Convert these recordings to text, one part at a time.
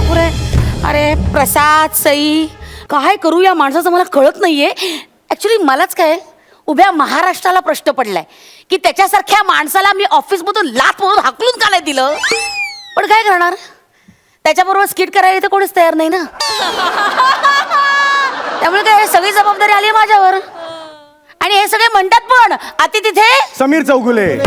बापरे. अरे प्रसाद सई काय करू या माणसाचं मला कळत नाहीये. ऍक्च्युली मलाच काय उभ्या महाराष्ट्राला प्रश्न पडलाय की त्याच्यासारख्या माणसाला मी ऑफिसमधून लाथ म्हणून हाकलून का नाही दिलं. पण काय करणार, त्याच्याबरोबर स्किट करायला इथे कोणीच तयार नाही ना. त्यामुळे काय सगळी जबाबदारी आली आहे माझ्यावर. आणि हे सगळे म्हणतात पण आती तिथे समीर चौगुले.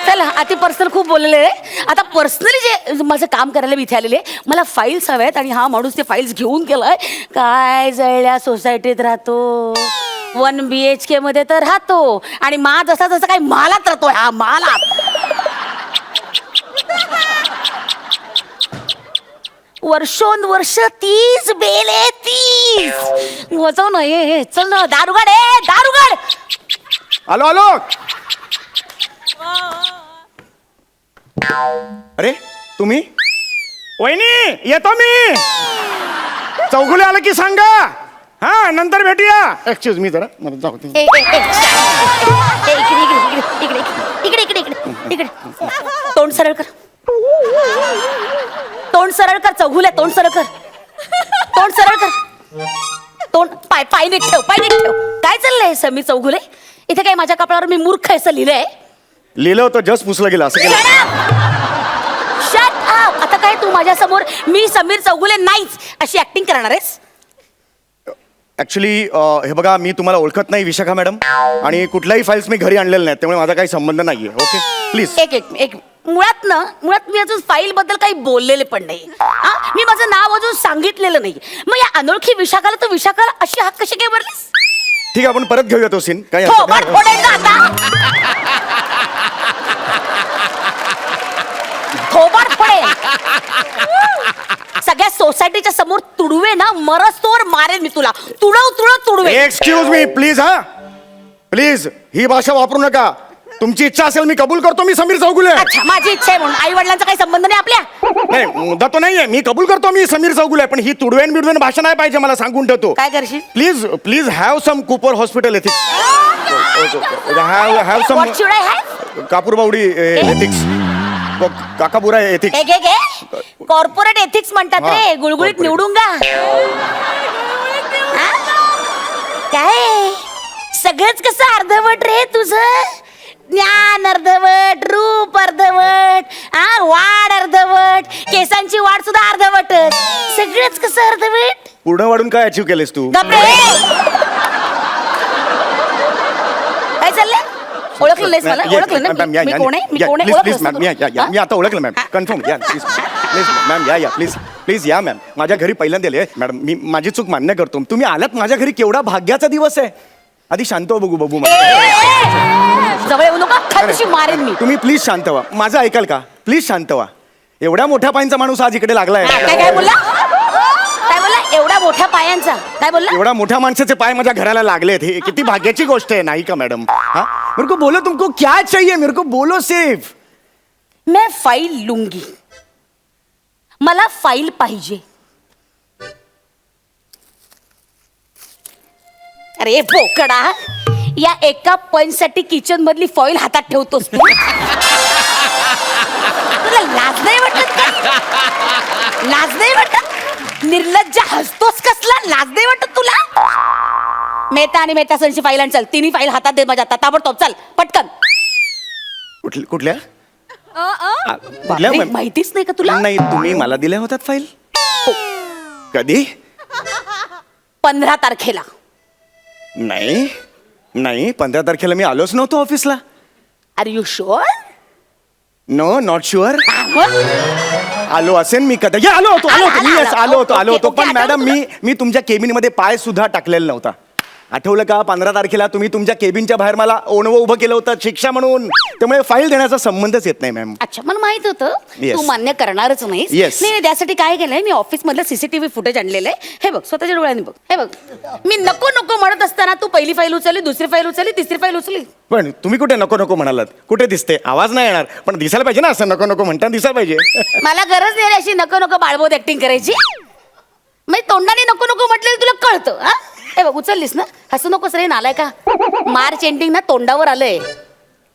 चला अति पर्सनल खूप बोललेले आहे. आता पर्सनली जे माझं काम करायला मी इथे आलेले मला फाईल्स हव्यात आणि हा माणूस ते फाईल्स घेऊन गेलाय. काय जळल्या सोसायटीत राहतो, 1 BHK मध्ये तर राहतो आणि मा जसा जसा काही मालात राहतोय हा मालात. वर्षोनवर्ष 30 बेले 30 वजव ना. हे चल ना दारुगड आहे दारुगड. आलो आलो. अरे तुम्ही वहिनी येतो मी. चौगुले आलं की सांगा. हा नंतर भेटूया. एक्सक्यूज मी जरा मला जाऊ दे. इकडे तोंड सरळ कर. तोंड सरळ कर चौगुले. तोंड सरळ कर. तोंड सरळ कर. तोंड पाय नीट ठेव. पाय नीट ठेव. काय चाललंय समीर चौगुले. इथे काय माझ्या कपाळावर मी मूर्ख असं लिहिलंय. लिहिलं होतं जस्ट पुसलं गेलं असं केलं. Shut up. आता काय तू माझ्या समोर मी समीर चौगुले नाहीच अशी ऍक्टिंग करणार आहेस. ऍक्च्युली हे बघा मी तुम्हाला ओळखत नाही विशाखा मॅडम आणि कुठल्याही फाईल्स मी घरी आणलेल्या नाहीत त्यामुळे माझा काही संबंध नाहीये. Okay please. एक मुळात मी अजून फाईल बद्दल काही बोललेले पण नाही. मी माझं नाव अजून सांगितलेलं नाही. मग या अनोळखी विशाखाला तू विशाखाला अशी हाक कशी काय भरलीस. ठीक आहे आपण परत घेऊया तो सीन. काय थोबाड फोडेल का आता. थोबाड फोडेल. सगळ्या सोसायटीच्या समोर तुडवे ना मरस्तोवर मारेल मी तुला. तुडवे. Excuse me please. हा प्लीज ही भाषा वापरू नका. तुमची इच्छा असेल मी कबूल करतो मी समीर चौगुले. अच्छा माझी इच्छा आहे म्हणून आई वडिलांचा काही संबंध नाही आपल्या. नाही मुद्दा तो नाहीये. मी कबूल करतो मी समीर चौगुले पण ही तुडवेन बिडवेन भाषा नाही पाहिजे मला सांगून ठेवतो. काय करशील. Please please have some Cooper hospital ethics. Have some What should I have? Kapurbawdi ethics. काकाबुरा एथिक्स. कॉर्पोरेट एथिक्स म्हणतात रे. गुळगुळीत निवडून गा. काय सगळंच कसं अर्धवट रे तुझं. ज्ञान अर्धवट, रूप अर्धवट, वाढ अर्धवट, केसांची वाढ सुद्धा अर्धवटच. सगळंच कसं अर्धवट. पूर्ण वाढून काय अचीव केलेस तू. गप्रे. काय चाललंय. ओळखलं नाहीस मला. ओळखलं ना मी कोण आहे. मी कोण आहे ओळखलं. मी आता ओळखलं मॅम. कन्फर्म या प्लीज प्लीज मॅम या प्लीज प्लीज या मॅम. माझ्या घरी पहिल्यांदा आले मॅडम. मी माझी चूक मान्य करतो. तुम्ही आलात माझ्या घरी केवढा भाग्याचा दिवस आहे. आधी शांत हो बघू बघू. जवळ येऊ नका. खालशी मारेन मी. तुम्ही प्लीज शांत व्हा. माझं ऐकाल का. प्लीज शांत व्हा. एवढ्या मोठ्या पायांचा माणूस आज इकडे लागलाय. काय बोलला. काय बोलला. एवढ्या मोठ्या पायांचा काय बोलला. एवढ्या मोठ्या माणसाचे पाय माझ्या घराला लागलेत. हे किती भाग्याची गोष्ट आहे नाही का मॅडम. हा मेरे को बोलो तुमको क्या चाहिए. मेरे को बोलो सिर्फ. मैं फाईल लूंगी. मला फाईल पाहिजे. अरे बोकडा या एका पॉइंटसाठी किचन मधली फॉईल हातात ठेवतोस तू. तुला लाज नाही वाटत का. लाज नाही वाटत. निर्लज्ज हसतोस कसला. लाज नाही वाटत तुला. मेहता आणि मेहता सनची फाईल आण. चल तिन्ही फाईल हातात दे माझ्या. ताबडतोब चल पटकन. कुठल्या बापरे, माहितीच नाही का तुला. नाही तुम्ही मला दिल्या होत्यात फाईल. कधी. 15 तारखेला. नाही नाही 15 तारखेला मी आलोच नव्हतो ऑफिसला. Are you sure. No not sure. आलो असेल मी कधी. आलो होतो आलो होतो पण मॅडम मी तुमच्या केबिन मध्ये पाय सुद्धा टाकलेला नव्हता. आठवलं का 15 तारखेला तुम्ही तुमच्या केबिनच्या बाहेर मला ओणवं उभं केलं होतं शिक्षा म्हणून. त्यामुळे फाईल देण्याचा संबंधच येत नाही मॅम. अच्छा मला माहित होतं Yes. तू मान्य करणारच नाहीस. Yes. नाही त्यासाठी काय केलंय मी ऑफिस मधलं सीसीटीव्ही फुटेज आणलेलं आहे. हे बघ स्वतःच्या डोळ्यांनी बघ. हे बघ मी नको नको म्हणत असताना तू पहिली फाईल उचलली, दुसरी फाईल उचलली, तिसरी फाईल उचलली. पण तुम्ही कुठे नको नको म्हणालात. कुठे दिसते. आवाज नाही येणार पण दिसायला पाहिजे ना. असं नको नको म्हणताना दिसायला पाहिजे. मला गरज नाही रे अशी नको नको बाळबोध ऍक्टिंग करायची. म्हणजे तोंडाने नको नको म्हटलेलं तुला कळतं. हा हे बघ उचललीस ना. हसू नकोस रे नालाय का. मार्च एंडिंग ना तोंडावर आलंय.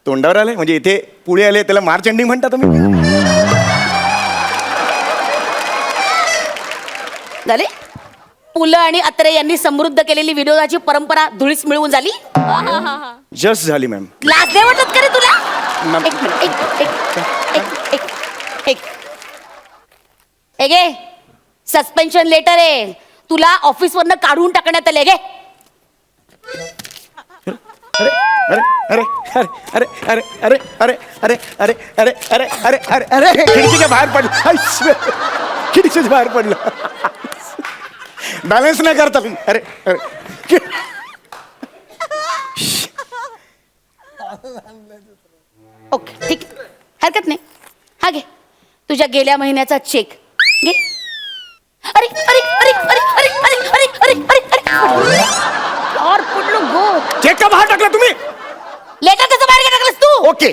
तोंडावर आले म्हणजे इथे पुढे आले त्याला मार्च एंडिंग म्हणता तुम्ही. झाले. पुलं आणि अत्रे यांनी समृद्ध केलेली विनोदाची परंपरा धुळीस मिळवून झाली. जस्ट झाली मॅम. लाज नाही वाटत का रे तुला? मॅम. एक मिनिट, एक घे सस्पेन्शन लेटर आहे तुला ऑफिस वरनं काढून टाकण्यात आले. घे. अरे अरे अरे अरे अरे अरे अरे अरे अरे अरे अरे अरे अरे अरे खिडकीच्या बाहेर पडलं. खिडकीच्या बाहेर पडलं. बॅलन्स नाही करता. अरे अरे ओके ठीक आहे, हरकत नाही. हा घे तुझ्या गेल्या महिन्याचा चेक घे. अरे अरे अरे अरे अरे अरे अरे अरे अरे यार पडलो गो. चेक का बाहेर टाकला तुम्ही? लेटर कसं बाहेर टाकलंस तू? ओके.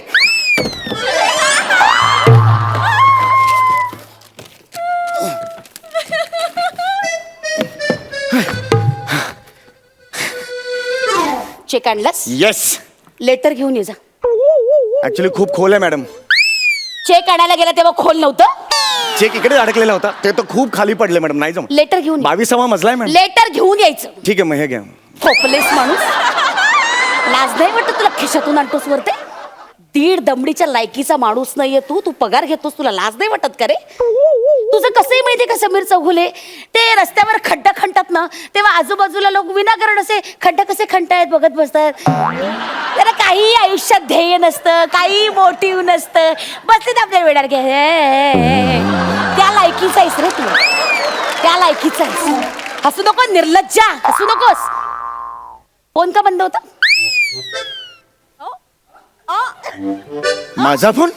चेक आणलास? येस. लेटर घेऊन ये जा. ऍक्च्युली खूप खोल आहे मॅडम. चेक आणायला गेला तेव्हा खोल नव्हतं. चेक इकडे अडकलेला होता, ते तर खूप खाली पडले मॅडम. नाही जम. लेटर घेऊन 22वा मजला आहे मॅडम. लेटर घेऊन यायचं. ठीक आहे मग हे घ्या. खोपलेस माणूस. लाज नाही वाटत तुला? खिशातून आणतोस वरते. दीड दमडीच्या लायकीचा माणूस नाहीये तू पगार घेतोस, तुला लाज नाही वाटत का रे? तुझं कसंही माहितीये का समीर चौगुले, ते रस्त्यावर खड्डा खणतात ना तेव्हा आजूबाजूला लोक विनाकारण असे खड्डा कसे खणतायत बघत बसतात. त्याला काही आयुष्यात ध्येय नसतं, काही मोटिव्ह नसतं, बसते आपल्या वेळार घे. त्या लायकीचा आहेस रे तू, त्या लायकीचा आहेस. हसू नको निर्लज्जा, हसू नकोस. फोन का बंद होता? माझा फोन?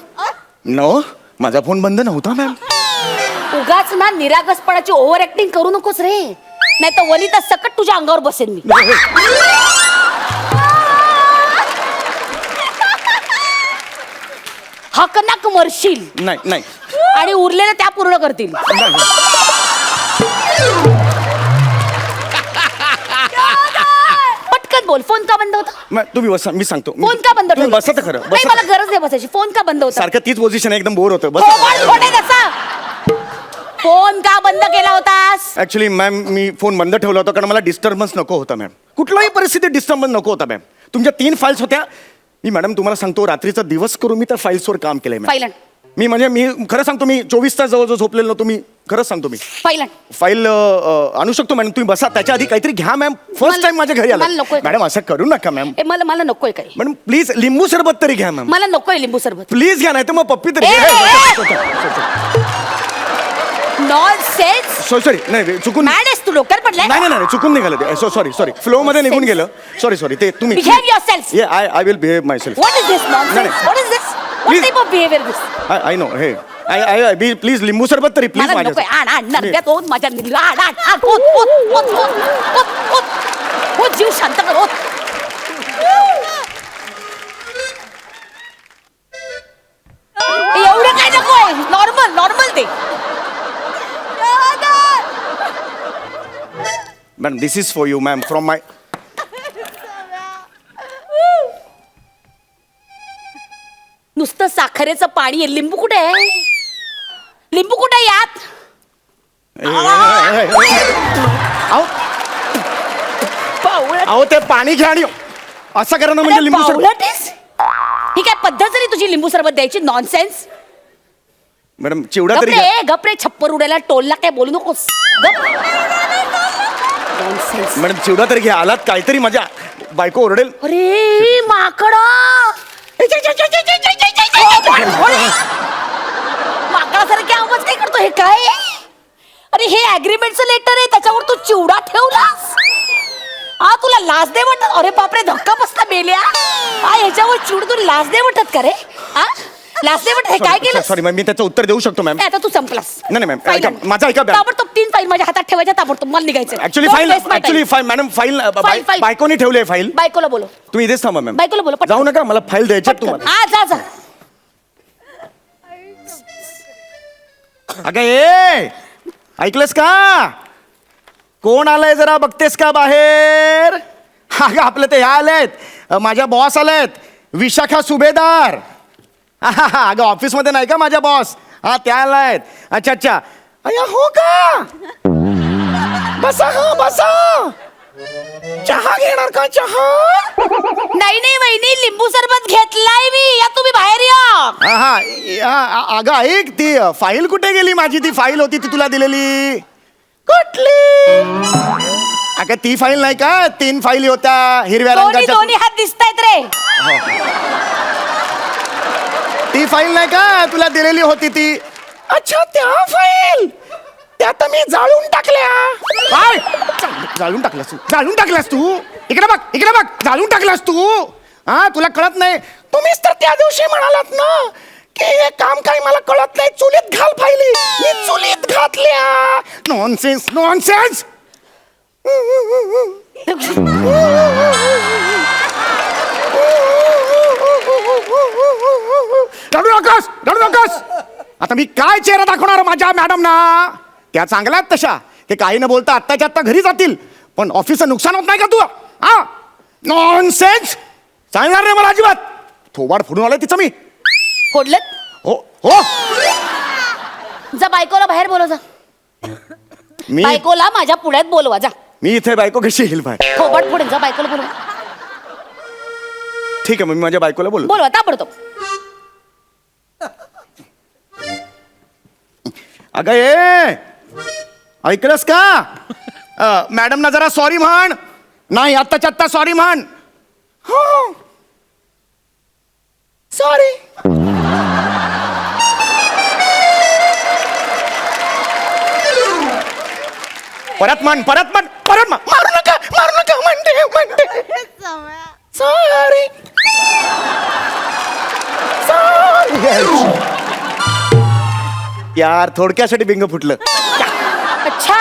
नो, माझा फोन बंद नव्हता मॅम. उगाच ना निरागसपणाची ओव्हर ऍक्टिंग करू नकोस रे, नाही तर वनिता सकट तुझ्या अंगावर बसेन मी. हकनाक मरशील. नाही नाही. आणि उरलेलं त्या पूर्ण करतील. पटकन बोल, फोन का बंद होता? तुम्ही बसा, मी सांगतो. फोन का बंद तुम्ही बसा तर खरं. नाही, मला गरज नाही बसायची. फोन का बंद होता? सारखं तीच पोझिशन आहे, एकदम बोर होतं. बस. फोन का बंद केला होतास? ऍक्च्युली मॅम मी फोन बंद ठेवला होता कारण मला डिस्टर्बन्स नको होता मॅम. कुठल्याही परिस्थितीत डिस्टर्बन्स नको होता मॅम. तुमच्या 3 फाईल्स होत्या. मी मॅडम तुम्हाला सांगतो रात्रीचा दिवस करून मी त्या फाईल्सवर काम केलंय मॅम. फाईल आण. मी खरं सांगतो, मी 24 तास जवळ झोपलेलो नव्हतो. मी खरंच सांगतो. मी फाईल आण. फाईल आणू शकतो मॅडम. तुम्ही बसा, त्याच्या आधी काहीतरी घ्या मॅम. फर्स्ट टाइम माझ्या घरी आला. मला नकोय. मॅडम असं करू नका मॅम. मला नकोय काही. मॅडम प्लीज लिंबू सरबत तरी घ्या मॅम. मला नकोय लिंबू सरबत. प्लीज घ्या, नाही तर मग पप्पी तरी. नॉनसेन्स. सॉरी नाही चुकून. मॅड आहेस तू? डोक्यात पडलाय? नाही चुकून निघालं ते. सॉरी फ्लो मध्ये निघून गेलं. सॉरी ते तुम्ही. Behave yourself. I will behave my self. What is this nonsense? What is this? What Please. type of behavior this? I know. हे आय प्लीज लिंबू सरबत तरी प्लीज मला नकोय. माझ्या. आण नरड्यात ओत माझ्या. आण ओत जीव शांत कर. ओत. एवढं काय नकोय. नॉर्मल ते. Ma'am this is for you ma'am from my. नुसतं साखरेचं पाणी आहे. लिंबू कुठे आहे? लिंबू कुठे आहे यात? अहो ते पाणी घ्या आणि असं करा ना, म्हणजे लिंबू सरबत. बावळट आहेस? ही काय पद्धत झाली तुझी लिंबू सरबत द्यायची? नॉनसेन्स. मॅडम चिवडा तरी घ्या. गपरे छप्पर उडायला टोलला काय बोलू नकोस. नॉनसेन्स. मॅडम चिवडा तरी घ्या. आलात काहीतरी माझ्या बायको ओरडेल. अरे माकडा. माकडासारखे आवाज काय करतो? हे काय? अरे हे अग्रीमेंटचं लेटर आहे, त्याच्यावर तू चिवडा ठेवलास? तुला लाज नाही वाटत? अरे बापरे, धक्का बसला मेल्या. ह्याच्यावर चिवडा तुला लाज नाही वाटत का रे? लाज नाही वाटत? हे काय केलं? सॉरी मॅम, मी त्याचं उत्तर देऊ शकतो मॅम. आता तू संपलास. नाही मॅम, ऐका माझा. ऐका ताबडतोब 3 फाईल माझ्या हातात ठेवायच्या. ताबडतोब मला निघायचं. ऍक्च्युली फाईल मॅडम फाईल बायकोनी ठेवली आहे. फाईल बायकोला बोलो. तुम्ही इथेच थांबा मॅम. बायकोला बोलो. जाऊ नका, मला फाईल द्यायची तुम्हाला. जा. अगं ए ऐकलंस का? कोण आलंय जरा बघतेस का बाहेर? अगं आपलं ते ह्या आलेत, माझ्या बॉस आलेत, विशाखा सुभेदार. अगं ऑफिसमध्ये नाही का माझ्या बॉस? त्या आलायत. अच्छा अय्या हो का? बसा हा बसा. चहा घेणार का चहा? नाही नाही वहिनी, लिंबू सरबत घेतलाय मी. या तुम्ही बाहेर या. हा अगं ऐक, ती फाईल कुठे गेली माझी? ती फाईल होती ती तुला दिलेली कुठली? अगं ती फाईल नाही का, 3 फाईली होत्या हिरव्या दोन्ही रंगाच्या. दोन्ही हात दिसतायत रे. ती फाईल नाही का तुला दिलेली होती ती? अच्छा त्या फाईल त्या तर मी जाळून टाकल्या. काय जाळून टाकल्यास तू? जाळून टाकल्यास तू? इकडे बघ इकडे बघ, जाळून टाकल्यास तू? हा तुला कळत नाही? तुम्हीच तर त्या दिवशी म्हणालात ना की हे काम काही मला कळत नाही, चुलीत घाल फाईली. मी चुलीत घातल्या. Nonsense nonsense. रडू नकोस रडू नकोस. आता मी काय चेहरा दाखवणार माझ्या मॅडमना? त्या चांगल्यात तशा, ते काही न बोलता आत्ताच्या आत्ता घरी जातील, पण ऑफिसचं नुकसान होत नाही का तू? हा नॉनसेन्स. सांगणार नाही मला अजिबात. थोबाड फोडून आलाय तिचं मी. फोडलं? हो हो. जा बायकोला बाहेर बोलव जा. मी बायकोला माझ्या पुढ्यात बोलवा जा. मी इथे बायको कशी येईल बाय? थोबड फोडेल. जा बायकोला बोलवा. ठीक आहे मग मी माझ्या बायकोला बोलू. बोलवा ताबडतोब. अगं ए ऐकलंस का? मॅडमना जरा सॉरी म्हण. नाही आत्ताच्या आत्ता सॉरी म्हण. हो सॉरी. परत म्हण परत म्हण परत म्हण. मारू नका म्हणते म्हणते. Sorry sorry. यार थोडक्यासाठी बिंग फुटलं. अच्छा,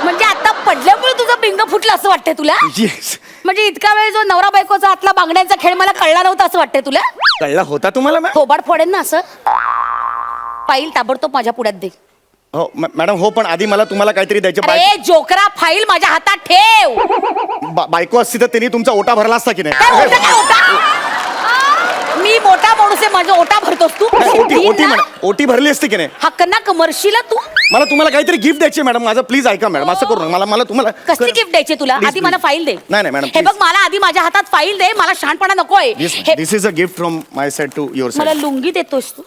म्हणजे आता पडल्यामुळे तुझं बिंग फुटलं असं वाटतंय तुला? येस. म्हणजे इतका वेळ जो नवरा बायकोचा आतला बांगड्यांचा खेळ मला कळला नव्हता असं वाटतंय तुला? कळला होता तुम्हाला मॅम? थोबाड फोडेन ना असं. फाईल ताबडतोब माझ्या पुढ्यात दे. हो मॅडम हो, पण आधी मला तुम्हाला काहीतरी द्यायचं. अरे जोकरा, फाईल माझ्या हातात ठेव. बायको असती तर त्यांनी तुमचा ओटा भरला असता की काय नाही? ओटा, काय ओटा? मी मोठा माणूस आहे, माझा ओटा भरतोस तू? ओटी भरली असते की नाही? हक्क ना कमर्शिला तू. मला तुम्हाला काहीतरी गिफ्ट द्यायची मॅडम. माझं प्लीज ऐका मॅडम, असं करू नका. मला तुम्हाला कसली गिफ्ट द्यायची तुला? Please, आधी मला please. फाईल दे. नाही मॅडम हे बघ, मला आधी माझ्या हातात फाईल दे. मला शहाणपणा नकोय. This is a gift from my side to your मला साइड. लुंगी देतोस तू?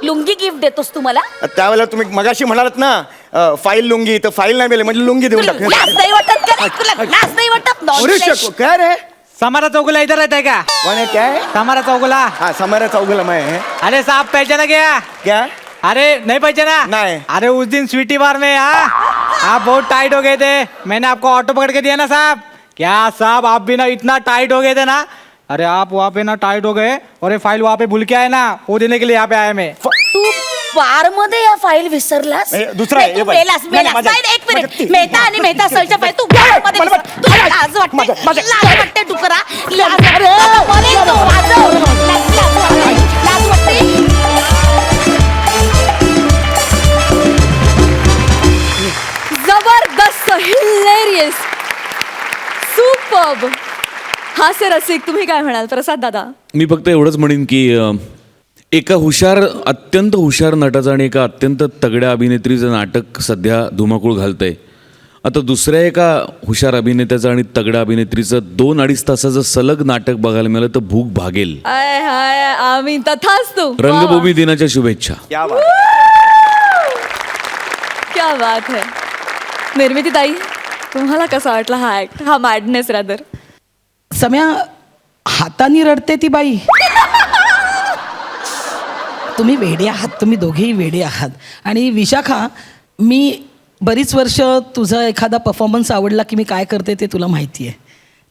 लुंगी गिफ्ट देतोस तू मला? त्यावेळेला तुम्ही मगाशी म्हणालात ना फाईल लुंगी, तर फाईल नाही मिळेल म्हणजे लुंगी देऊन टाक. लाज नाही वाटत का? तुला लाज नाही वाटत? Nonsense. काय रे? समारा चौगुला इधर रहता है क्या? कौन है? क्या है? समारा चौगुला. हाँ समारा चौगुला मैं है. अरे साहब पहचाना क्या? क्या? अरे नहीं पहचाना? नहीं. अरे उस दिन स्वीटी बार में आप बहुत टाइट हो गए थे. मैंने आपको ऑटो पकड़ के दिया ना साहब. क्या साहब आप भी ना इतना टाइट हो गए थे ना. अरे आप वहाँ पे ना टाइट हो गए और ये फाइल वहाँ पे भूल के आए ना, वो देने के लिए यहाँ पे आया मैं. तू बार मध्ये या फाईल विसरलास? दुसरा आहे, तू हे बघ. मेलास नाही, मेलास. माझ्या- नाही, एक मिनिट. माझ्या- मेहता आणि मेहता सलच्या फाईल तू बारमध्ये मला- विसर. तुला लाज वाटते? माझ्या- लाज वाटते डुकरा? लाज वाटते? मरेल तो, वाजव. लाज वाटते? जबरदस्त, हिलेरियस, सुपर्ब. हास्य रसिक, तुम्ही काय म्हणाल प्रसाद दादा? मी फक्त एवढंच म्हणेन की एका अत्यंत हुशार नटाचं आणि एका अत्यंत तगड्या अभिनेत्रीचं नाटक सध्या धुमाकूळ घालतंय. आता दुसऱ्या एका हुशार अभिनेत्याचं आणि तगड्या अभिनेत्रीचं 2-2.5 तासाचं सलग नाटक बघायला मिळालं तर भूक भागेल. आय हाय आम्ही तथास्तु. रंगभूमी दिनाच्या शुभेच्छा. क्या बात. क्या बात है. निर्मिती ताई, तुम्हाला कसा वाटला हा ऍक्ट, हा मॅडनेस रादर? सम्या हातानी रडते ती बाई. तुम्ही वेडे आहात, तुम्ही दोघेही वेडे आहात. आणि विशाखा, मी बरीच वर्ष तुझा एखादा परफॉर्मन्स आवडला की मी काय करते ते तुला माहिती आहे.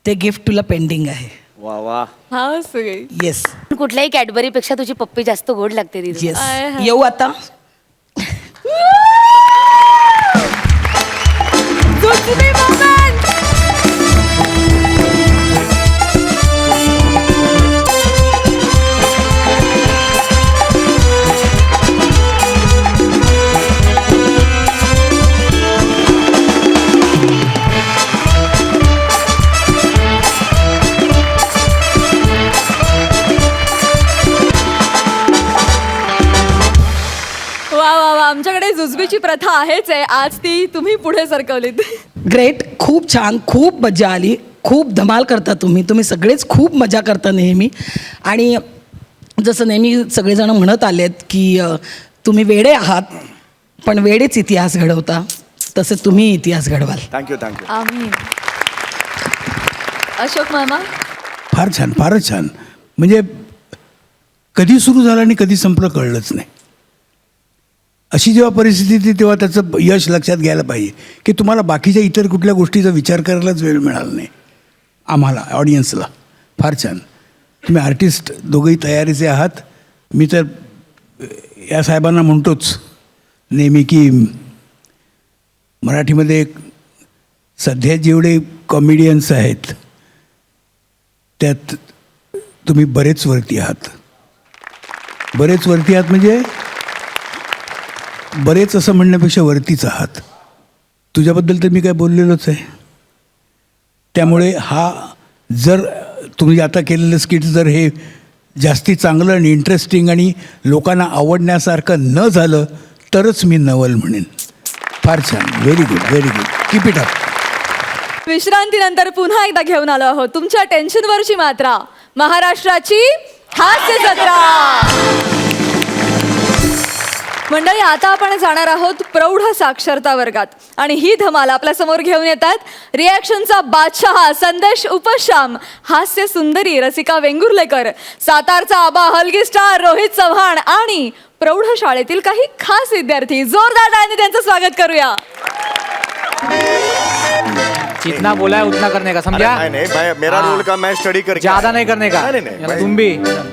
ते गिफ्ट तुला पेंडिंग आहे. वा वा. हा सगळे. येस कुठल्याही कॅडबरी पेक्षा तुझी पप्पी जास्त गोड लागते दीदी. येस. आय हाय. येऊ आता. जुजबी moment. वा वा वा, आमच्याकडे जुजबी नेहमीची प्रथा आहेच आहे, आज ती तुम्ही पुढे सरकवलीत. ग्रेट, खूप छान, खूप मजा आली, खूप धमाल करता तुम्ही सगळेच खूप मजा करता नेहमी. आणि जसं नेहमी सगळेजण म्हणत आलेत की तुम्ही वेडे आहात पण वेडेच इतिहास घडवता, तसे तुम्ही इतिहास घडवाल. Thank you thank you. आम्ही अशोक मामा. फार छान, फारच छान. म्हणजे कधी सुरू झालं आणि कधी संपलं कळलंच नाही. अशी जेव्हा परिस्थिती येते तेव्हा त्याचं यश लक्षात घ्यायला पाहिजे की तुम्हाला बाकीच्या इतर कुठल्या गोष्टीचा विचार करायलाच वेळ मिळाला नाही. आम्हाला ऑडियन्सला फार छान. तुम्ही आर्टिस्ट दोघंही तयारीचे आहात. मी तर या साहेबांना म्हणतोच नेहमी की मराठीमध्ये सध्या जेवढे कॉमेडियन्स आहेत त्यात तुम्ही बरेच वरती आहात. बरेच वरती आहात म्हणजे बरेच असं म्हणण्यापेक्षा वरतीच आहात. तुझ्याबद्दल तर मी काय बोललेलोच आहे. त्यामुळे हा जर तुम्ही आता केलेलं स्किट जर हे जास्ती चांगलं आणि इंटरेस्टिंग आणि लोकांना आवडण्यासारखं न झालं तरच मी नवल म्हणेन. फार छान, very good, very good, keep it up. विश्रांतीनंतर पुन्हा एकदा घेऊन आलो आहोत तुमच्या टेन्शनवरची मात्रा, महाराष्ट्राची हास्य जत्रा. मंडळी, आता आपण जाणार आहोत प्रौढ साक्षरता वर्गात आणि ही धमाल आपल्या समोर घेऊन येतात रिॲक्शनचा बादशाह संदेश उपशाम, हास्य सुंदरी रसिका वेंगुर्लेकर, सातारचा आबा हलगी स्टार रोहित चव्हाण आणि प्रौढ शाळेतील काही खास विद्यार्थी. जोरदार टाळ्यांनी त्यांचं स्वागत करूया. जितना बोला है उतना करने का, समझा? नहीं नहीं भाई, मेरा हाँ। रोल का मैं स्टडी करके ज्यादा आया। नहीं करने का. नहीं नहीं भाई। तुम भी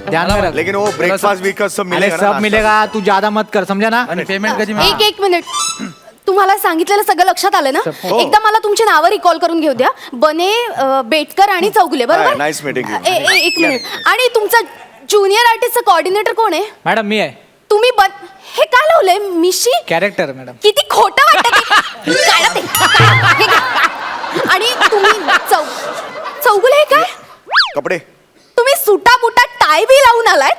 ध्यान में रख. लेकिन वो ब्रेकफास्ट वीकफास्ट सब अरे मिलेगा ना, सब नाश्ता। मिलेगा, तू ज्यादा मत कर, समझा ना. पेमेंट कधी एक मिनिट, तुम्हाला सांगितलेलं सगळं लक्षात आलं ना? एकदा मला तुमची नावं रिकॉल करून घेऊ द्या. बने, बेटकर आणि चौगुले, बरोबर? Hi, nice meeting you. एक मिनिट. आणि तुमचा ज्युनियर आर्टिस्टचा कोऑर्डिनेटर कोण आहे? मॅडम मी आहे. तुम्ही हे काय लावलंय मिशी? Character madam. किती खोटं वाटतं ते. काढा ते. काढा. हे घ्या. आणि तुम्ही चौगुले हे काय? कपडे. तुम्ही सुटा बुटा टाय बी लावून आलाय.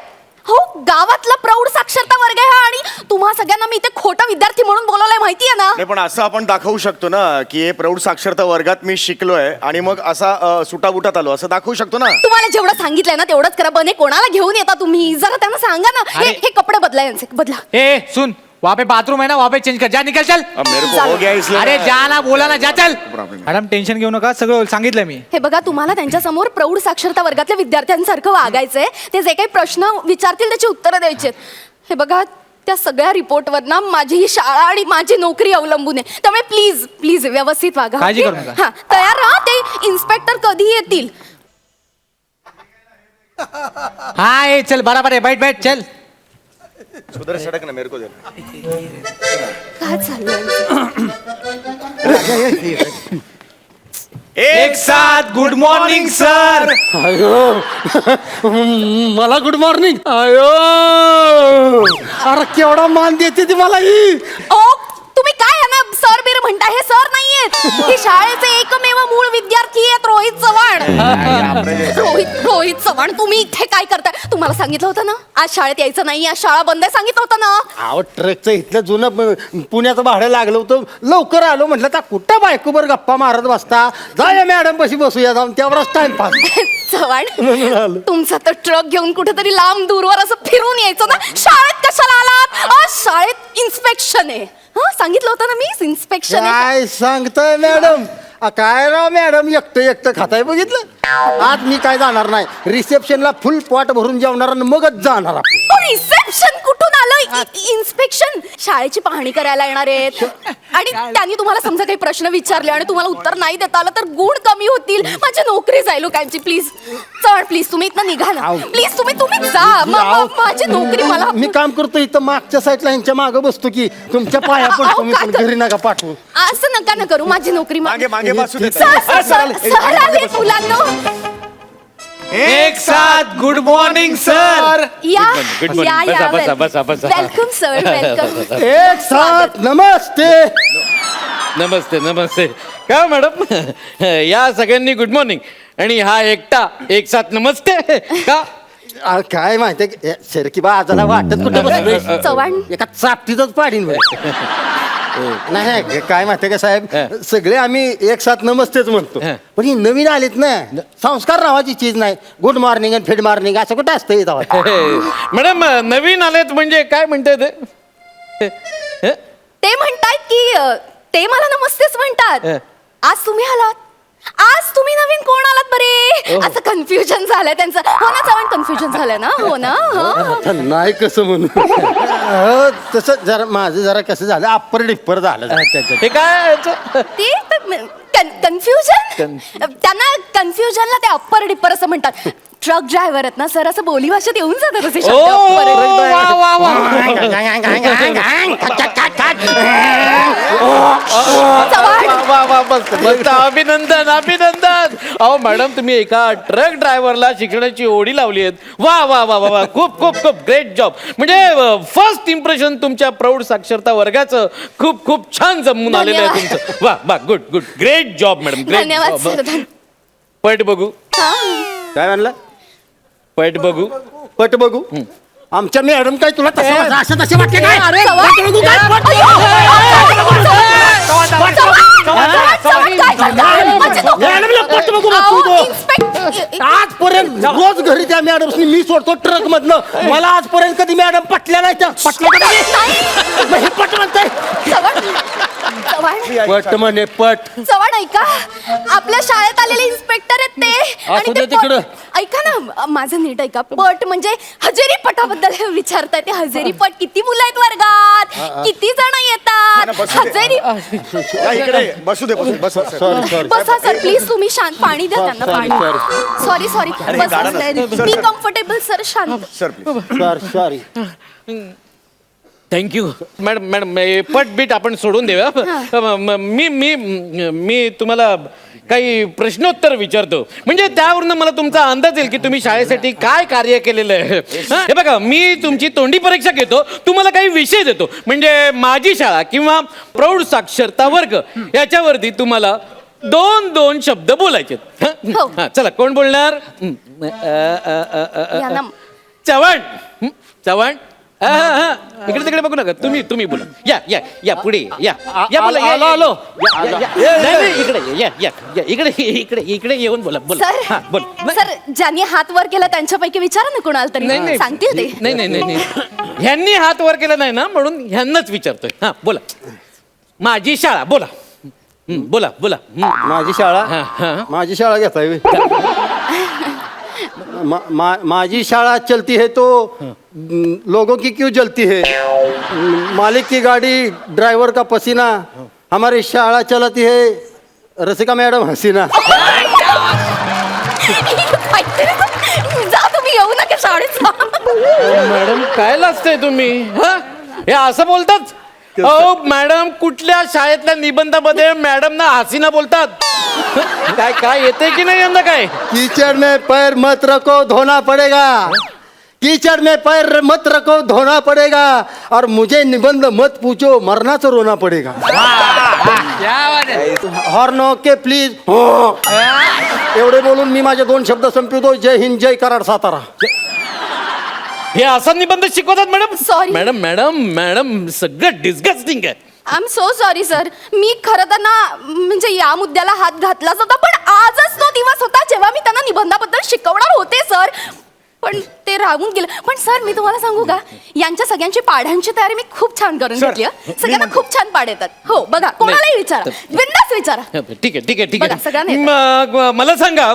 हो, गावातला प्रौढ साक्षरता वर्ग आहे हा आणि तुम्हा सगळ्यांना मी इथे खोटा विद्यार्थी म्हणून बोलवलंय, माहितीये ना? नाही पण असं आपण दाखवू शकतो ना की हे प्रौढ साक्षरता वर्गात मी शिकलोय आणि मग असा सुटाबुटात आलो असं दाखवू शकतो ना. तुम्हाला जेवढं सांगितलंय ना तेवढंच करा. बने, कोणाला घेऊन येता तुम्ही? जरा त्यांना सांगा ना. अरे. हे कपडे बदला, यांचे बदला. ए सुन, वहाँ पे बाथरूम है ना, वहाँ पे चेंज कर. जा, निकल, चल. अब मेरे को हो गया इसलिए अरे जा ना, बोला ना, जा, चल. Problem. मॅडम टेन्शन घेऊ नका, सगळं सांगितलं मी. हे बघा, तुम्हाला त्यांच्या समोर प्रौढ साक्षरता वर्गातल्या विद्यार्थ्यांसारखं वागायचंय. ते जे काही प्रश्न विचारतील त्याची उत्तरं द्यायची. हे बघा, त्या सगळ्या रिपोर्टवर ना माझी ही शाळा आणि माझी नोकरी अवलंबून आहे. त्यामुळे प्लीज प्लीज व्यवस्थित वागा. काळजी okay? करू नका. हा, तयार राहा. ते इन्स्पेक्टर कधी येतील? हाँ ये चल, बराबर है, बैठ बैठ, चल. उधर सड़क ना मेरे को दे. काय चाललंय? एक साथ गुड मॉर्निंग सर. मला गुड मॉर्निंग. अयो, अरे केवढा मान देते ती मला ही. ओ, तुम्ही काय यांना सर बीर म्हणता? हे सर नाहीयेत. हे शाळेचे एकमेव मूळ विद्यार्थी आहेत, रोहित चव्हाण. रोहित चव्हाण, तुम्ही इथे काय करताय? तुम्हाला सांगितलं होतं ना आज शाळेत यायचं नाही, आज शाळा बंद आहे, सांगितलं होतं ना? अहो, ट्रकचं इथलं जुनं पुण्याचं भाडं लागलं होतं, लवकर आलो. म्हटलं का कुठं बायकोबर गप्पा मारत बसता, जाऊया मॅडम पशी बसूया जाऊन, तेवढाच टाइमपास. चव्हाण, तुमचा तर ट्रक घेऊन कुठेतरी लांब दूरवर असं फिरून यायचं ना. शाळेत कशाला आलात? आज शाळेत इन्स्पेक्शन आहे. हा, सांगितलं होतं ना मी, इन्स्पेक्शन आहे. काय सांगताय मॅडम? काय राव मॅडम, एकटं खाताय बघितलं. आज मी काय जाणार नाही. रिसेप्शनला फुल पॉट भरून जेवणार आणि मगच जाणार आपण. रिसेप्शन कुठून आलं? इन्स्पेक्शन, शाळेची पाहणी करायला येणार आहेत. आणि त्यांनी तुम्हाला समजा काही प्रश्न विचारले आणि तुम्हाला उत्तर नाही देता आलं तर गुण कमी होतील, माझी नोकरी जाईल लोकांची. प्लीज चढ, प्लीज तुम्ही इथनं निघा ना. प्लीज तुम्ही जा. माझी नोकरी मला. मी काम करतो इथं मागच्या साईडला ह्यांच्या मागं बसतो की तुमच्या पाया पडतो मी, पण घरी नका पाठवू. असं नका ना करू, माझी नोकरी मागे मागे बसू देत. सर आले मुलांनो. एक साथ गुड मॉर्निंग सर. या good morning. या या बसा, बसा, बसा. Welcome sir, welcome. एक साथ नमस्ते. नमस्ते नमस्ते. का मॅडम या सगळ्यांनी गुड मॉर्निंग आणि हा एकटा एक साथ नमस्ते का? काय माहितीये सरकी बा आजाला वाटत कुठं बसलोय. चव्हाण, एका चापटीतच पाडीन बरं. नाही काय माहितीये का साहेब सगळे आम्ही एक साथ नमस्तेच म्हणतो पण ही नवीन आलीत ना संस्कार नावाची चीज नाही गुड मॉर्निंग आणि फिड मॉर्निंग असं कुठं असतं इथं मॅडम नवीन आलेत म्हणजे काय म्हणते ते म्हणतायत की ते मला नमस्तेच म्हणतात आज तुम्ही आलात आज तुम्ही नवीन कोण आलात बरे असं कन्फ्युजन झालंय त्यांचं हो ना चव्हाण कन्फ्युजन झालंय ना हो ना आता नाही कसं म्हणू हो, तसं जरा माझं जरा कसं झालं अप्पर डिप्पर झालं हे काय ते कन्फ्युजन त्यांना कन्फ्युजनला ते अप्पर डिप्पर असं म्हणतात ट्रक ड्रायव्हर आहेत ना सर असं बोली भाषेत येऊन जातात असे शब्द अभिनंदन अभिनंदन. अहो मॅडम तुम्ही एका ट्रक ड्रायव्हरला शिकण्याची ओढी लावली आहेत. वा वा वा वा खूप खूप खूप ग्रेट जॉब. म्हणजे फर्स्ट इम्प्रेशन तुमच्या प्रौढ साक्षरता वर्गाचं खूप खूप छान जमून आलेलं आहे तुमचं. वा वा good good great job madam great धन्यवाद जॉब. सर पट बघू काय म्हणलं पट बघू पट बघू आमच्या मॅडम काय तुला तसं असं तसे वाटते काय आजपर्यंत रोज घरी त्या मॅडम मी सोडतो ट्रक मधनं मला आजपर्यंत कधी मॅडम पटल्या नाही त्या पटल्या पट म्हणताय पट म्हणे पट चव्हाण ऐका आपल्या शाळेत आलेले इन्स्पेक्टर आहेत ते आणि ते ऐका ना माझं नीट ऐका पट म्हणजे हजेरी पटाबद्दल विचारताय ते हजेरी पट किती मुलं आहेत वर्गात किती जण येतात हजेरी इकडे बसू दे बस बसा सर प्लीज तुम्ही शांत पाणी द्या त्यांना पाणी sorry sorry be comfortable sir शांत sir sorry thank you madam madam पट बीट आपण सोडून देऊया. मी मी मी तुम्हाला काही प्रश्नोत्तर विचारतो म्हणजे त्यावरून मला तुमचा अंदाज येईल की तुम्ही शाळेसाठी काय कार्य केलेलं आहे. हे बघा मी तुमची तोंडी परीक्षा घेतो तुम्हाला काही विषय देतो म्हणजे माझी शाळा किंवा प्रौढ साक्षरता वर्ग याच्यावरती तुम्हाला 2-2 शब्द बोलायचे. चला कोण बोलणार? चव्हाण चव्हाण इकडे तिकडे बघू नका तुम्ही तुम्ही बोला या या या पुढे या या बोला आलो, आलो. इकडे या या या इकडे इकडे इकडे येऊन बोला बोला हा बोल सर ज्यांनी हात वर केला त्यांच्यापैकी विचारा ना कोणाला तरी सांगतील ते नाही नाही नाही नाही ह्यांनी हात वर केला नाही ना म्हणून ह्यांनाच विचारतोय. हा बोला माझी शाळा बोला बोला बोला माझी शाळा माझी शाळा घेताय माझी शाळा चलती है तो लोगों की क्यों जलती है मालिक की गाड़ी ड्राइवर का पसीना हमारी शाळा चलती है रसिका मैडम हसीना जा तुम्ही येऊ नका शाळेत मॅडम काय लाजताय तुम्ही हे असं बोलतात? अहो मॅडम कुठल्या शाळेतल्या निबंधामध्ये मॅडम ना हसीना बोलतात? काय काय येते की नाही यंदा काय? कीचड़ में पैर मत रखो धोना पड़ेगा कीचड़ में पैर मत रखो धोना पड़ेगा और मुझे निबंध मत पूछो मरना तो रोना पड़ेगा हॉर्न ओके प्लीज एवढे बोलून मी माझे 2 शब्द संपवतो. जय हिंद जय कराड सातारा. हे असा निबंध शिकवतात madam? Sorry. Madam madam madam सगळं डिस्गस्टिंग आहे. I am so sorry sir मी खरं तर ना म्हणजे या मुद्द्याला हात घातलाच होता पण आजच तो दिवस होता जेव्हा मी त्यांना निबंधाबद्दल शिकवणार होते सर पण ते राहून गेलं. पण सर मी तुम्हाला सांगू का यांच्या सगळ्यांची पाढ्यांची तयारी मी खूप छान करून घेतली सगळ्यांना खूप छान पाढ येतात. हो बघा कोणालाही विचारा बिंदास विचारा. ठीक आहे ठीक आहे ठीक बघा, सगळ्यांना आहे. मला सांगा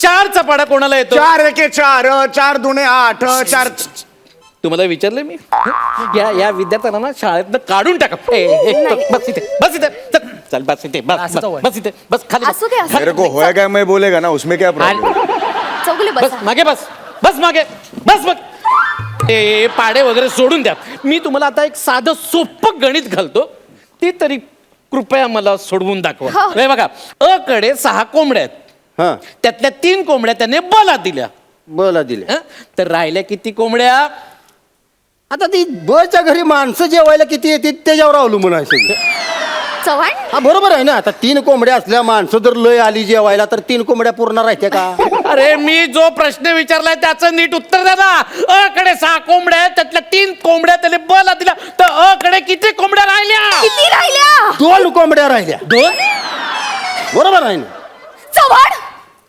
4चा पाढा कोणाला येतो? 4 एके 4 4 दुने 8 4 तुम्हाला विचारलं मी या विद्यार्थ्यांना ना शाळेतनं काढून टाका. बस इथे बस इथे चल बस इथे बस बस इथे बस खाली बस. असू दे असू मेरे को होया क्या मैं बोलेगा ना उसमें क्या प्रॉब्लम. चौगुले बस बसा मागे बस मागे बस मग ते पाडे वगैरे सोडून द्या. मी तुम्हाला आता एक साधं सोपं गणित घालतो ते तरी कृपया मला सोडवून दाखवा. हे बघा अ कडे 6 कोंबड्या आहेत त्यातल्या 3 कोंबड्या त्याने बला दिल्या बोला दिले तर राहिल्या किती कोंबड्या? आता ती बच्या घरी माणसं जेवायला किती येते त्याच्यावर अवलंबून आहे सगळं. चव्हाण हा बरोबर आहे ना. आता 3 कोंबड्या असल्या माणसं जर लय आली जेवायला तर 3 कोंबड्या पूर्ण राहते का? अरे मी जो प्रश्न विचारलाय त्याचं नीट उत्तर द्या ना. अ कडे 6 कोंबड्या आहेत, त्यातल्या 3 कोंबड्या त्याला बला दिला तर अ कडे किती कोंबड्या राहिल्या? किती राहिल्या? 2 कोंबड्या राहिल्या. 2. बरोबर आहे ना. चव्हाण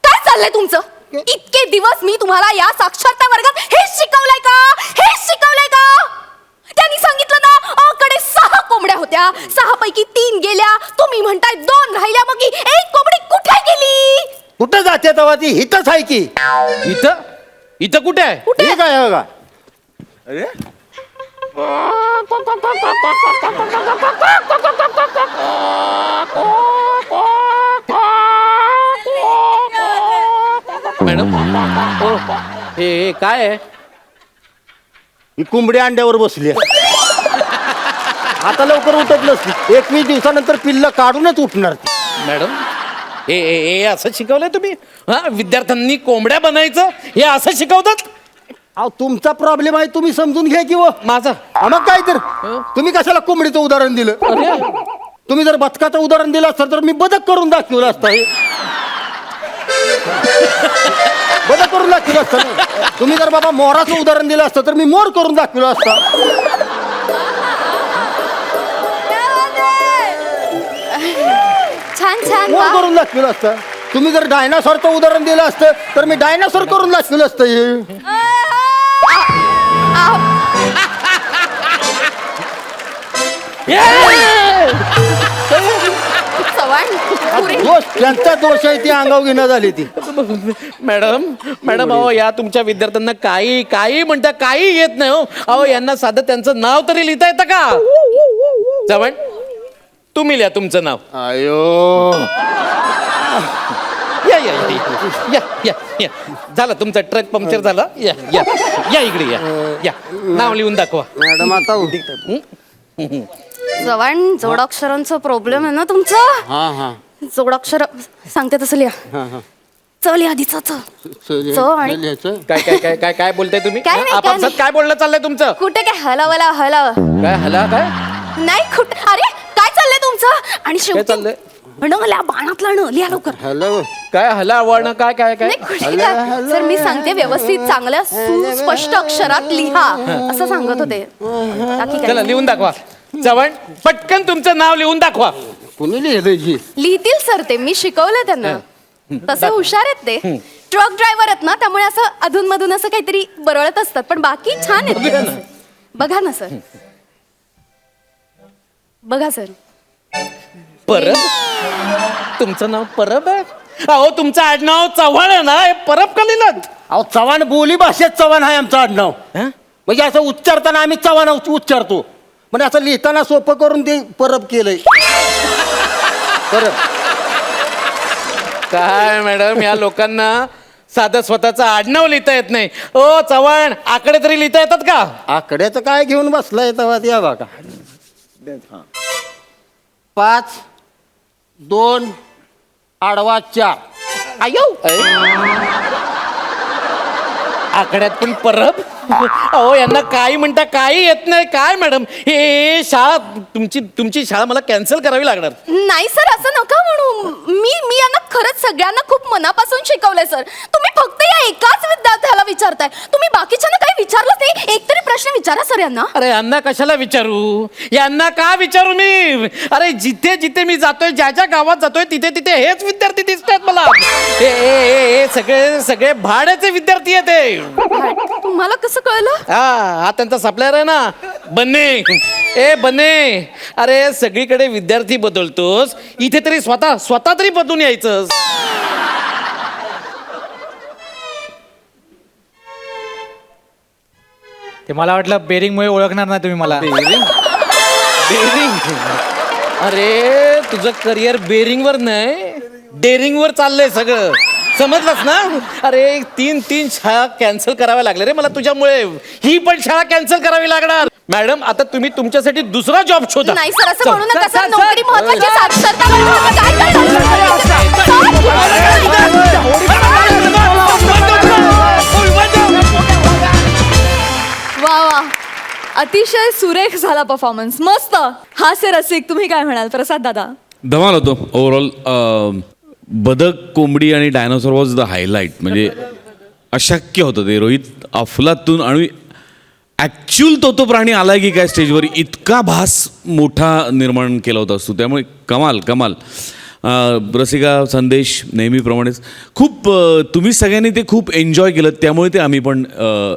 काय चाललंय तुमचं? इतके दिवस मी तुम्हाला या साक्षरता वर्गात हेच शिकवलंय का? हेच शिकवलंय का? त्यांनी सांगितलं ना अ कडे 6 कोंबड्या होत्या, 6 पैकी 3 गेल्या. तुम्ही म्हणताय 2 राहिल्या, मग ही 1 कोंबडी कुठे गेली? कुठं जाते तेव्हा ती हिथच आहे की. इथं इथं कुठे आहे? हे काय आहे बघा. अरे मॅडम ओ, हे काय आहे? ही कोंबडी अंड्यावर बसली आहे. आता लवकर उठत नसती. 21 दिवसानंतर पिल्ल काढूनच उठणार ती. मॅडम हे असं शिकवलंय तुम्ही? हा, विद्यार्थ्यांनी कोंबड्या बनायचं हे असं शिकवतात? अहो तुमचा प्रॉब्लेम आहे, तुम्ही समजून घ्या की वो. माझा मग काय तर तुम्ही कशाला कोंबडीचं उदाहरण दिलं? तुम्ही जर बदकाचं उदाहरण दिलं असतं तर मी बदक करून दाखवलं असतं. हे बदक करून दाखवलं असतं ना. तुम्ही जर बाबा मोराचं उदाहरण दिलं असतं तर मी मोर करून दाखवलं असतं. छान छान मोर वा. करून दाखवलं असतं. तुम्ही जर डायनासॉरचं उदाहरण दिलं असतं तर मी डायनासॉर करून दाखवलं असतं. हे चव्हाण पुरे. दोष त्यांचा दोष आहे, ती अंगावर घेणं झाली ती. मॅडम अहो या तुमच्या विद्यार्थ्यांना काही म्हणता काही येत नाही हो. अहो यांना साधं त्यांचं नाव तरी लिहिता येतं का? चव्हाण तुम्ही लिहा तुमचं नाव. अयो या या या या या या झालं तुमचा ट्रक पंक्चर झाला. या या या इकडे या या नाव लिहून दाखवा. मॅडम आता चव्हाण जोडाक्षरांचा प्रॉब्लेम आहे ना तुमचा? हा हा जोडाक्षर सांगते तसं लिहा. हा हा चल आधी च आणि लिहायचं. काय काय काय काय काय बोलताय तुम्ही? काय नाही, काय आपापसात नाही. काय बोलणं चाललंय तुमचं? कुठे काय हलावला हलाव काय हला काय नाही कुठे. अरे काय चाललंय तुमचं? आणि शेवटी चाललंय? लिहा बाणातला लिहा लवकर. हॅलो काय हला वळणं काय काय काय? नाही, कुठे काय? सर मी सांगते व्यवस्थित चांगल्या सुस्पष्ट अक्षरात लिहा असं सांगत होते. बाकी काय चला नाही. लिहून दाखवा. चव्हाण पटकन तुमचं नाव लिहून दाखवा. कुणी लिहिलं जी? लिहितील सर ते, मी शिकवलंय त्यांना. तसे हुशार आहेत ते. ट्रक ड्रायव्हर आहेत ना, त्यामुळे असं अधूनमधून असं काहीतरी बरळत असतात, पण बाकी छान आहेत ते तसे. बघा ना सर, बघा सर. परब तुमचं नाव परब आहे? अहो तुमचं आडनाव चव्हाण आहे ना, हे परब का लिहिलं? अहो चव्हाण बोली भाषेत चव्हाण आहे आमचं आडनाव. म्हणजे असं उच्चारताना आम्ही चव्हाण उच्चारतो, म्हणजे असं लिहिताना सोपं करून ते परब केलंय. परब काय मॅडम या लोकांना साधं स्वतःचं आडनाव लिहिता येत नाही. ओ चव्हाण आकडे तरी लिहिता येतात का? आकड्याचं काय घेऊन बसलाय तेव्हा या बघा. 5 2 आडवा 4. आयो आकड्यात पण परब? अहो यांना काही म्हणता काही येत नाही. काय मॅडम हे शाळा तुमची शाळा मला कॅन्सल करावी लागणार. नाही सर असं नका म्हणू. मी यांना खरंच सगळ्यांना खूप मनापासून शिकवलंय सर. तुम्ही फक्त या एकाच विद्यार्थ्याला विचारताय, तुम्ही बाकीच्यांना काही विचारलंच नाही. एक तरी प्रश्न विचारा सर यांना. अरे यांना कशाला विचारू? यांना का विचारू मी? अरे जिथे जिथे मी जातोय, ज्या ज्या गावात जातोय, तिथे तिथे हेच विद्यार्थी दिसतात मला. हे सगळे सगळे भाड्याचे विद्यार्थी आहेत ते. तुम्हाला कसं कळलं? हा त्यांचा सप्लायर आहे ना बन्ने. ए बन्ने, अरे सगळीकडे विद्यार्थी बदलतोस, इथे तरी स्वतः तरी बदलून यायचं. ते मला वाटलं बेरिंगमुळे ओळखणार नाही तुम्ही मला. बेरिंग? अरे तुझं करिअर बेरिंग वर नाही डेअरिंग वर चाललंय सगळं, समजलंस ना? अरे 3 शाळा कॅन्सल कराव्या लागल्या रे मला तुझ्यामुळे. ही पण शाळा कॅन्सल करावी लागणार. मॅडम आता तुम्ही तुमच्यासाठी दुसरा जॉब शोधा. नाही सर असं म्हणू नका चल, सर. चल, नोकरी चल. महत्वाची, साक्षरता महत्वाची. काय वा वा अतिशय सुरेख झाला परफॉर्मन्स, मस्त. हास्य रसिक, तुम्ही काय म्हणाल प्रसाद दादा? धमाल होतो ओव्हरऑल. बदक, कोंबडी आणि डायनोसॉर वॉज द हायलाईट. म्हणजे अशक्य होतं ते. रोहित अफलातून आणि ॲक्च्युअल तो प्राणी आला की काय स्टेजवर, इतका भास मोठा निर्माण केला होता असतो. त्यामुळे कमाल कमाल. रसिका, संदेश नेहमीप्रमाणेच खूप तुम्ही सगळ्यांनी ते खूप एन्जॉय केलं, त्यामुळे ते आम्ही पण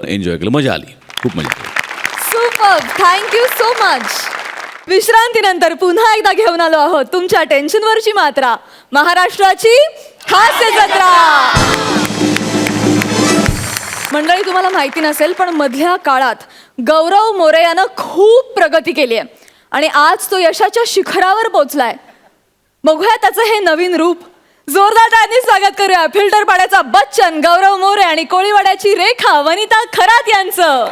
एन्जॉय केलं. मजा आली, खूप मजा आली. Super, thank you so much. विश्रांतीनंतर पुन्हा एकदा घेऊन आलो आहोत तुमच्या टेन्शनवरची मात्रा, महाराष्ट्राची हास्य जत्रा. मंडळी, तुम्हाला माहिती नसेल पण मधल्या काळात गौरव मोरे यानं खूप प्रगती केली आहे आणि आज तो यशाच्या शिखरावर पोहोचलाय. बघूया त्याचं हे नवीन रूप. जोरदार टाळ्यांनी स्वागत करूया फिल्टर पाड्याचा बच्चन गौरव मोरे आणि कोळीवाड्याची रेखा वनिता खरात यांचं.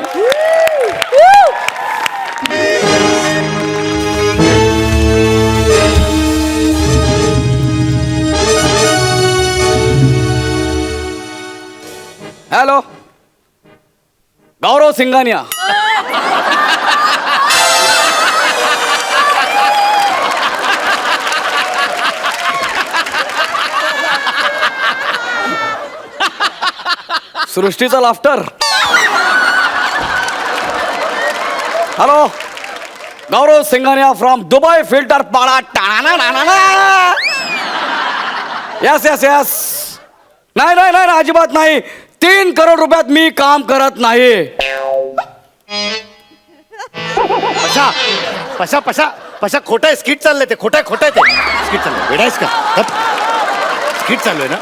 हॅलो, गौरव सिंघानिया. सृष्टीचा laughter. Hello, Gaurav Singhania from Dubai filter Pada. Yes yes yes. नाही नाही नाही, अजिबात नाही. 3 करोड रुपयात मी काम करत नाही. पशा पशा पशा पशा खोटं आहे, स्किट चाललंय ते. खोटं आहे ते स्किट चाललंय. वेडायस का? स्किट चालू आहे ना.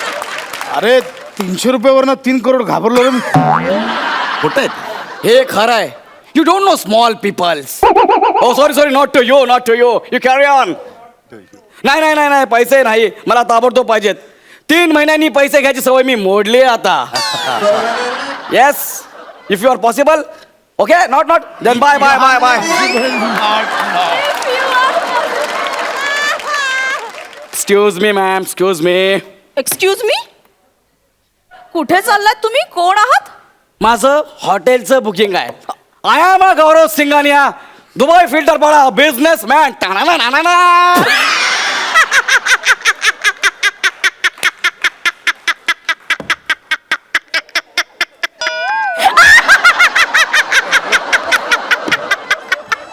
अरे 300 रुपयावरनं 3 करोड घाबरलो रे मी. खोटं आहे. हे खरं आहे. You don't know small peoples. Oh sorry sorry, not to you, not to you. You carry on. नाही नाही नाही नाही, पैसे नाही मला, ताबडतोब पाहिजेत. 3 महिन्यांनी पैसे घ्यायची सवय मी मोडली आता. Yes, if you are possible. Okay, not then bye bye bye bye. Excuse me ma'am, excuse me. Excuse me, कुठे चाललात तुम्ही? कोण आहात? माझं हॉटेलचं बुकिंग आहे. I am a Gaurav Singhania, Dubai filter Pada, businessman.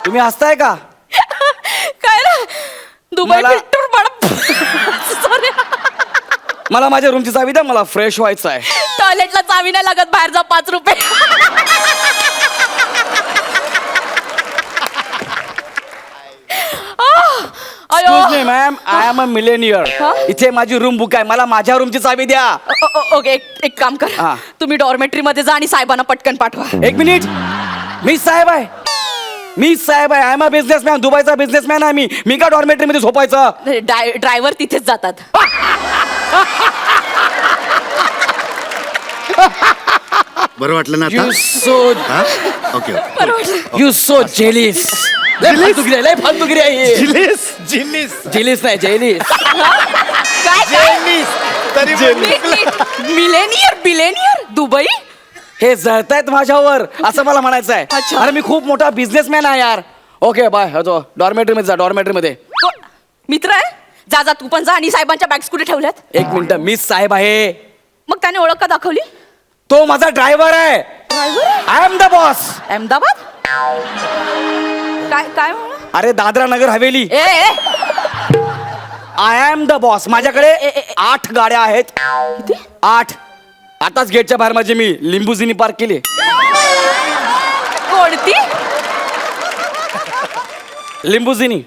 तुम्ही हसताय का? काय ना, दुबई मला- फिल्टर पाडा. सॉरी, मला माझ्या रूमची चावी द्या, मला फ्रेश व्हायचं आहे. टॉयलेटला चावी नाही लागत, बाहेर जा 5 रुपये. Excuse me ma'am, I am a millionaire. इथे माझी रूम बुक आहे, मला माझ्या रूमची चावी द्या. ओके, एक काम कर, हा. तुम्ही डॉर्मेटरी मध्ये जा आणि साहेबांना पटकन पाठवा. 1 मिनिट. मी साहेब आहे, मी साहेब आहे. आय एम अ बिझनेसमॅन, दुबईचा बिझनेसमॅन आहे मी का डॉर्मेटरी मध्ये झोपायचं? ड्रायव्हर तिथेच जातात. बरं वाटलं ना यू आता? So okay okay. You so jealous. लय फालतूगिरी आहे ही. जिल्लीस जेलिस नाही, जेलिस. तरी बिलेनियर दुबई. हे जळतायत माझ्यावर असं मला म्हणायचं आहे. अच्छा. अरे मी खूप मोठा बिझनेसमॅन आहे यार. Okay bye. डॉर्मेटरी मध्ये जा, डॉर्मेटरी मध्ये. मित्र आहे, जा जा तू पण जा. आणि साहेबांच्या बॅग्स कुठे ठेवल्यात? 1 मिनिट, मीच साहेब आहे. मग त्याने ओळख का दाखवली? तो माझा ड्रायव्हर आहे. I am the boss. Ahmedabad. काय काय म्हणा? अरे दादरा नगर हवेली. ए आय एम द बॉस. माझ्याकडे 8 गाड्या आहेत. 8. आताच गेटच्या बाहेर माझी मी लिंबुझिनी पार्क केली. कोणती? लिंबुझिनी.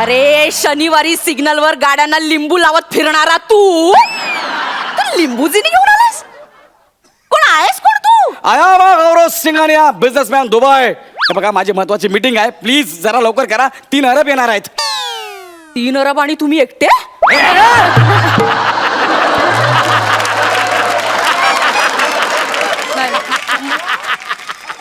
अरे शनिवारी सिग्नलवर गाड्यांना लिंबू लावत फिरणारा तू लिंबूजिनी घेऊन आलास? कोण आहेस कोण तू? I am a Gaurav Singhania, businessman, Dubai. हे बघा, माझी महत्वाची मीटिंग आहे, प्लीज जरा लवकर करा. 3 अरब येणार आहेत. 3 अरब आणि तुम्ही एकटे?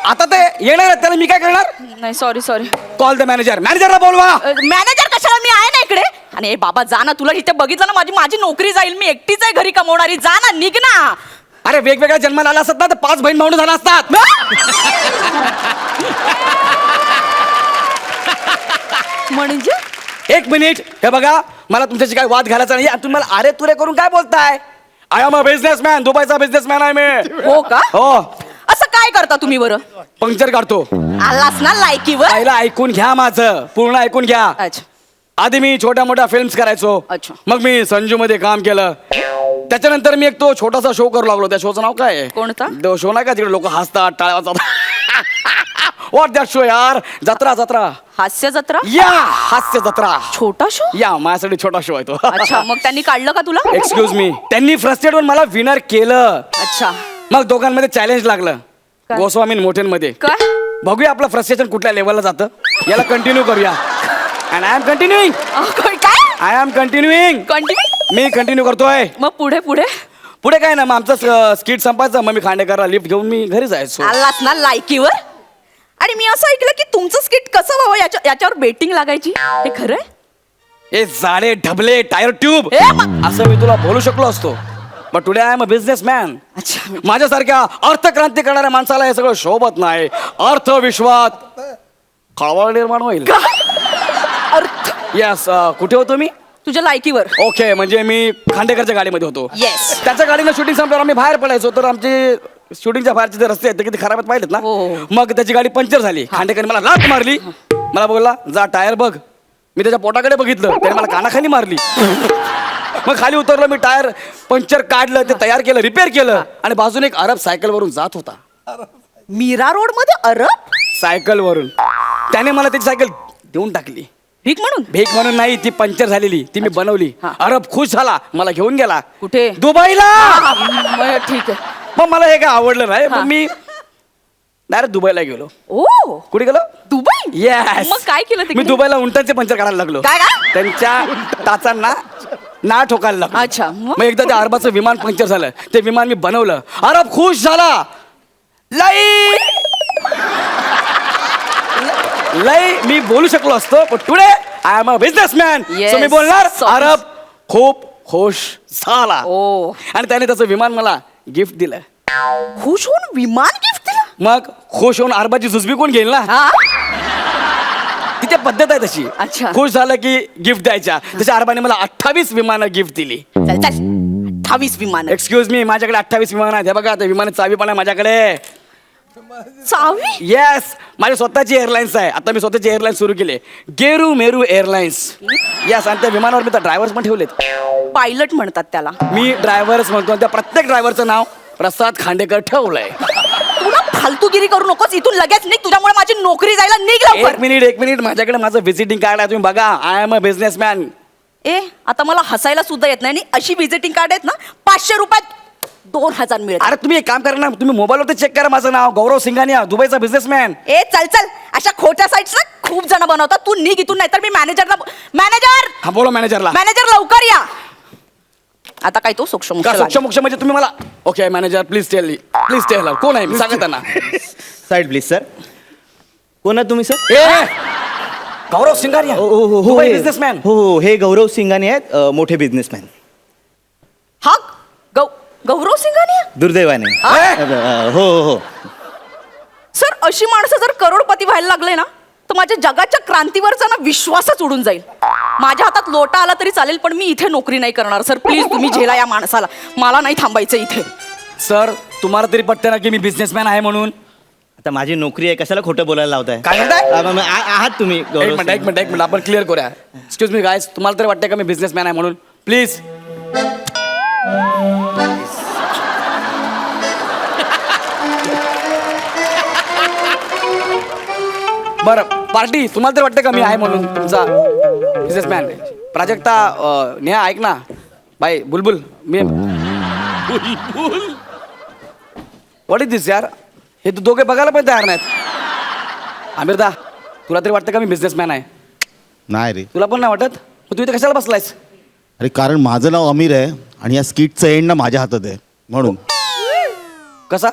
आता ते येणार आहेत, त्याला मी काय करणार? नाही, सॉरी. कॉल द मॅनेजरला बोलवा. मॅनेजर कशाला? मी आहे ना इकडे. आणि बाबा जा ना, तुला इथे बघितलं ना माझी नोकरी जाईल. मी एकटीच आहे घरी कमवणारी. जा ना, निघ ना. अरे वेगवेगळ्या जन्माला आला असतात ना तर 5 बहीण भावंड झाला असतात. म्हणजे एक मिनिट, हे बघा, मला तुमच्याशी काय वाद घालायचा नाही आणि तुम्ही मला अरे तुरे करून काय बोलताय? आय एम अ बिझनेसमॅन, दुबईचा बिझनेसमॅन आहे मी. हो का? हो, असं काय करता तुम्ही बरं? पंक्चर काढतो. आलास ना लायकीवर. पहिला ऐकून घ्या माझं, पूर्ण ऐकून घ्या. अच्छा. आधी मी छोट्या मोठ्या फिल्म्स करायचो. अच्छा. मग मी संजू मध्ये काम केलं. त्याच्यानंतर मी एक तो छोटासा शो करू लागलो. त्या शोचं नाव काय आहे? कोणता? तो शो नाही का तिकडे लोक हसतात, टाळ्या वाजतात. व्हॉट दॅट शो यार? जत्रा जत्रा. हास्य जत्रा. या हास्य जत्रा. छोटा शो. या माझ्यासाठी छोटा शो आहे तो. अच्छा, मग त्यांनी काढलं का तुला? एक्सक्यूज मी, त्यांनी फ्रस्टेड होऊन मला विनर केलं. अच्छा. मग दोघांमध्ये चॅलेंज लागलं. काय? गोस्वामी मोठ्यांमध्ये. काय? बघूया आपलं फ्रस्ट्रेशन कुठल्या लेवलला जातं. याला कंटिन्यू करूया. And I am continuing. काय आय एम कंटिन्युइंग. कंटिन्यू. मी कंटिन्यू करतोय. मग पुढे पुढे पुढे काय ना, मग आमचं स्किट संपायचं. मग मी खांडेकरला लिफ्ट घेऊन मी घरी जायचो. आलास ना लायकीवर. आणि मी असं ऐकलं की तुमचं स्किट कसं व्हावं याच्यावर बेटिंग लागायची. हे खरंय? ए जाडे ढबले टायर ट्यूब ए, मग- असं मी तुला बोलू शकलो असतो. But today I am a businessman. अच्छा. माझ्यासारख्या अर्थक्रांती करणाऱ्या माणसाला हे सगळं शोभत नाही. अर्थविश्वात खळबळ निर्माण होईल. अर्थ येस. कुठे होतो मी? तुझ्या लायकीवर. ओके, म्हणजे मी खांडेकरच्या गाडीमध्ये होतो. Yes. त्याच्या गाडीनं शूटिंग संपल्यावर आम्ही बाहेर पडायचो. तर आमचे शूटिंगच्या बाहेरचे जे रस्ते आहेत ते किती खराब आहेत पाहिलेत ना. हो, हो. मग त्याची गाडी पंक्चर झाली. खांडेकरने मला लाथ मारली. मला बोलला जा टायर बघ. मी त्याच्या पोटाकडे बघितलं, त्याने मला कानाखाली मारली. मग खाली उतरलो मी, टायर पंक्चर काढलं, ते तयार केलं, रिपेअर केलं. आणि बाजूने एक अरब सायकल वरून जात होता. मीरा रोड मध्ये अरब. सायकल वरून. त्याने मला त्याची सायकल देऊन टाकली. भीक म्हणून. भीक म्हणून नाही, ती पंक्चर झालेली, ती मी बनवली. हा. अरब खुश झाला, मला घेऊन गेला. कुठे? दुबईला. मग ठीक आहे. मग मला हे काय आवडलं नाही. मग मी डायरेक्ट दुबईला गेलो. ओ, कुठे गेलो? दुबई. येस. मग काय केलं मी तिकडे? दुबईला उंटांचे पंक्चर काढायला लागलो. काय काय? त्यांच्या टाचांना ना ठोकायला लागलो. अच्छा, मग? मग एकदा त्या अरबाचं विमान पंक्चर झालं. ते विमान मी बनवलं. अरब खुश झाला. लई लई मी बोलू शकलो असतो, पण today I am a businessman. Yes. So मी बोलणार Sorry. अरब खूप खुश झाला. ओ. आणि त्याने त्याचं विमान मला गिफ्ट दिलं. खुश होऊन विमान गिफ्ट दिलं. मग खुश होऊन अरबाची जुजबी कोण घेईल ना. हा. तिथे पद्धत आहे तशी. अच्छा. खुश झालं की गिफ्ट द्यायच्या. तशा अरबाने मला 28 विमानं गिफ्ट दिली. चल चल. 28 विमान. एक्सक्यूज मी, माझ्याकडे 28 विमान आहेत. हे बघा, त्या विमानाची चावी पण आहे माझ्याकडे. चावी. येस, माझी स्वतःची एअरलाईन्स आहे. आता मी स्वतःची एअरलाईन्स सुरू केली, गेरू मेरू एअरलाईन्स. येस, आणि त्या विमानावर मी तर ड्रायव्हर्स पण ठेवलेत. पायलट म्हणतात त्याला. मी ड्रायव्हर्स म्हणतो, आणि त्या प्रत्येक ड्रायव्हरचं नाव प्रसाद खांडेकर ठेवलंय. तुला फालतूगिरी करू नकोस. इथून लगेच निघ. तुझ्यामुळे माझी नोकरी जायला निघ लवकर. एक मिनिट, माझ्याकडे माझं व्हिजिटिंग कार्ड आहे, तुम्ही बघा. I am a businessman. ए, आता मला हसायला सुद्धा येत नाही. आणि अशी विजिटिंग कार्ड आहेत ना, 500 रुपयात 2000 मिळेल. अरे तुम्ही एक काम करा ना, तुम्ही मोबाईलवरती चेक करा. माझं नाव गौरव सिंघानिया, दुबईचा बिझनेसमॅन. ए चल चल. अशा खोट्या साईट्स ना खूप जण बनवतात. तू निघ इथून, नाहीतर मी मॅनेजरला. मॅनेजर. हा, बोलो मॅनेजरला. मॅनेजर लवकर या. आता काय तो सूक्ष्म का सूक्ष्म मोक्ष म्हणजे तुम्ही मला. ओके मॅनेजर, प्लीज टेल कोण आहे मी सांगा त्यांना. Side please sir. कोण आहे तुम्ही सर? ए, गौरव सिंघानिया, दुबई बिझनेसमॅन. हो, हे गौरव सिंघानी आहेत, मोठे बिझनेसमॅन. हा गौरव सिंघानिया. दुर्दैवाने. हो हो हो. सर, अशी माणसं जर करोडपती व्हायला लागले ना, तर माझ्या जगाच्या क्रांतीवरचा ना विश्वासच उडून जाईल. माझ्या हातात लोटा आला तरी चालेल, पण मी इथे नोकरी नाही करणार. सर प्लीज, तुम्ही झेला या माणसाला. मला नाही थांबायचं इथे. सर, तुम्हाला तरी पटतं ना की मी बिझनेसमॅन आहे म्हणून. आता माझी नोकरी आहे, कशाला खोटं बोलायला लावताय? काय म्हणताय? आहात तुम्ही एक गौरव मिनिट आपण क्लिअर करूया. एक्सक्यूज मी गायस, तुम्हाला तरी वाटतं का मी बिझनेसमॅन आहे म्हणून? प्लीज. बरं, पार्टी, तुम्हाला तरी वाटतं का मी आहे म्हणून तुमचा बिझनेसमॅन? प्राजक्ता, नेहा ऐक ना. बाय बुलबुल, मी बुलबुल. व्हॉट इज दिस यार? हे तू दोघे बघायला पण तयार नाहीत. आमिरदा, तुला तरी वाटतं का मी बिझनेसमॅन आहे? नाही रे. तुला पण नाही वाटत? मग तू इथे कशाला बसलायस? अरे कारण माझं नाव अमीर आहे आणि या स्किटचं एंड ना माझ्या हातात आहे म्हणून. कसा?